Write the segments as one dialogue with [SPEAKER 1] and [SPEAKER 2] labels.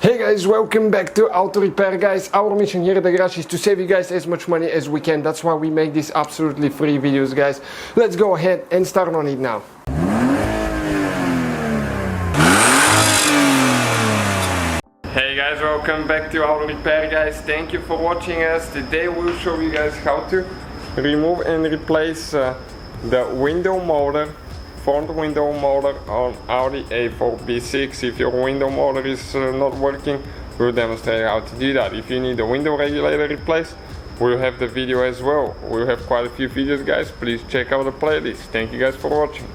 [SPEAKER 1] Hey guys, welcome back to Auto Repair, guys. Our mission here at the garage is to save you guys as much money as we can. That's why we make these absolutely free videos, guys. Let's go ahead and start on it now. Hey guys, welcome back to Auto Repair, guys. Thank you for watching us. Today we'll show you guys how to remove and replace the window motor, front window motor on Audi A4 B6. If your window motor is not working, we'll demonstrate how to do that. If you need the window regulator replaced, we'll have the video as well. We'll have quite a few videos, guys. Please check out the playlist. Thank you guys for watching.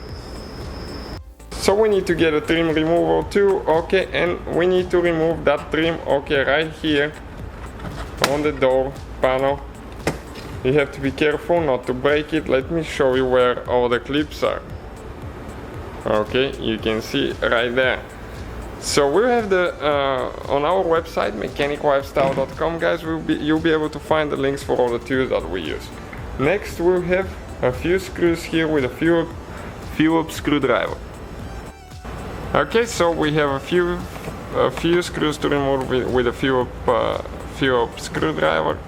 [SPEAKER 1] So we need to get a trim removal too, okay, and we need to remove that trim, okay, right here on the door panel. You have to be careful not to break it. Let me show you where all the clips are. Okay, you can see right there. So we have the on our website mechaniclifestyle.com, guys. You'll be able to find the links for all the tools that we use. Next we'll have a few screws here with a Phillips screwdriver. Okay, so we have a few screws to remove with a Phillips screwdriver.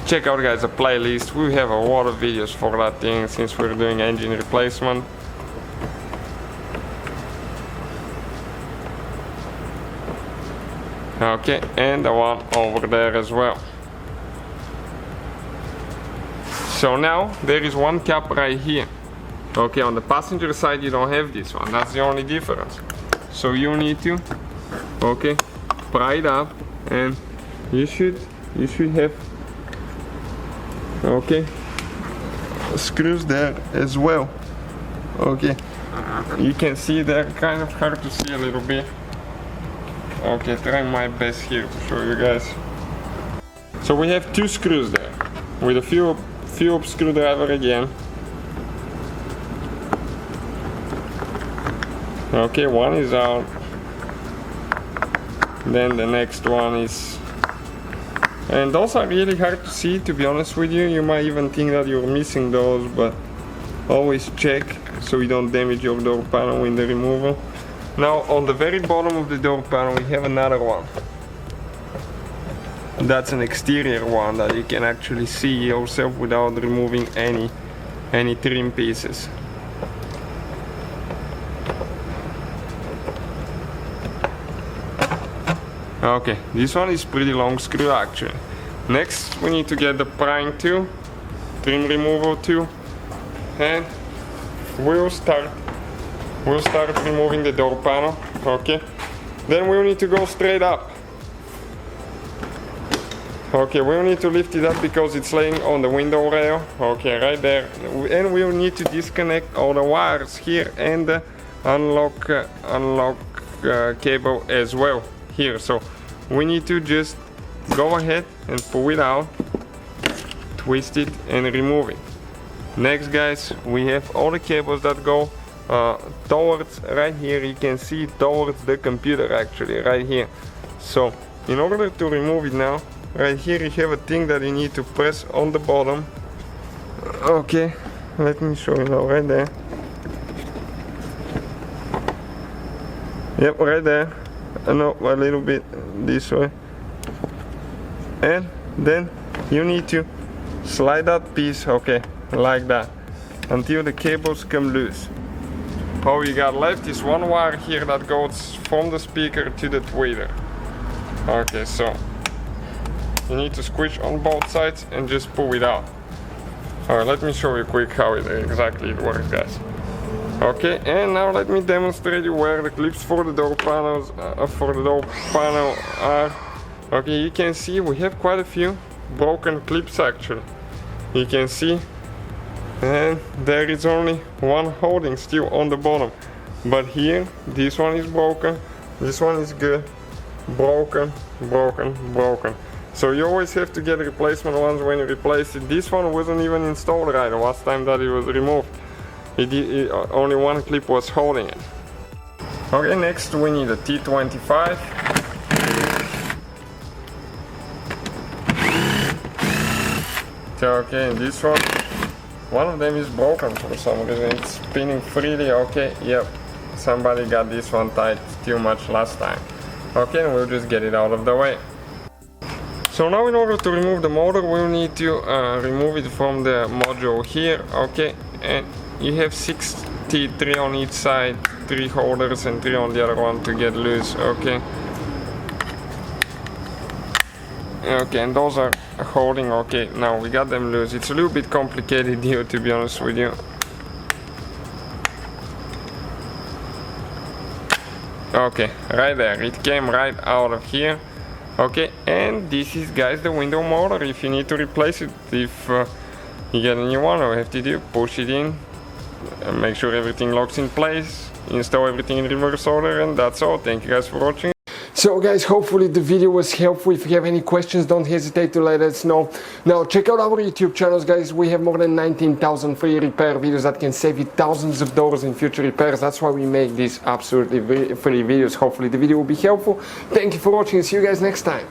[SPEAKER 1] Check out, guys, the playlist. We have a lot of videos for that thing since we're doing engine replacement. Okay, and the one over there as well. So now there is one cap right here. Okay, on the passenger side you don't have this one. That's the only difference. So you need to, okay, pry it up, and you should have, okay, screws there as well. Okay, you can see they're kind of hard to see a little bit. Okay, try my best here to show you guys. So we have two screws there with a Phillips screwdriver again. Okay, one is out, then the next one is, and those are really hard to see, to be honest with you. You might even think that you're missing those, but always check so you don't damage your door panel in the removal. Now on the very bottom of the door panel we have another one. That's an exterior one that you can actually see yourself without removing any trim pieces. Okay, this one is pretty long screw actually. Next we need to get the prying tool, trim removal tool, and we'll start removing the door panel. Okay, then we'll need to go straight up. Okay, we'll need to lift it up because it's laying on the window rail. Okay, right there. And we'll need to disconnect all the wires here and the unlock cable as well here. So we need to just go ahead and pull it out, twist it, and remove it. Next, guys, we have all the cables that go towards, right here you can see, towards the computer actually, right here. So in order to remove it now, right here you have a thing that you need to press on the bottom. Okay, let me show you now, right there. Yep, right there. No, a little bit this way, and then you need to slide that piece, okay, like that, until the cables come loose. All you got left is one wire here that goes from the speaker to the tweeter. Okay, so you need to squish on both sides and just pull it out. Alright, let me show you quick how exactly it works, guys. Okay, and now let me demonstrate you where the clips for the door panels are. Okay, you can see we have quite a few broken clips actually. You can see, and there is only one holding still on the bottom. But here, this one is broken, this one is good, broken. So you always have to get replacement ones when you replace it. This one wasn't even installed right the last time that it was removed. Only one clip was holding it. Okay, next we need a T25. Okay, this one of them is broken for some reason. It's spinning freely. Okay, yep, somebody got this one tight too much last time. Okay, and we'll just get it out of the way. So now in order to remove the motor, we'll need to remove it from the module here, okay, and you have 63 on each side, 3 holders and 3 on the other one to get loose, okay. Okay, and those are holding, okay, now we got them loose. It's a little bit complicated here, to be honest with you. Okay, right there, it came right out of here. Okay, and this is, guys, the window motor. If you need to replace it, if you get a new one, all you have to do, push it in, and make sure everything locks in place, install everything in reverse order, and that's all. Thank you guys for watching. So guys, hopefully the video was helpful. If you have any questions, don't hesitate to let us know. Now check out our YouTube channels, guys. We have more than 19,000 free repair videos that can save you thousands of dollars in future repairs. That's why we make these absolutely free videos. Hopefully the video will be helpful. Thank you for watching. See you guys next time.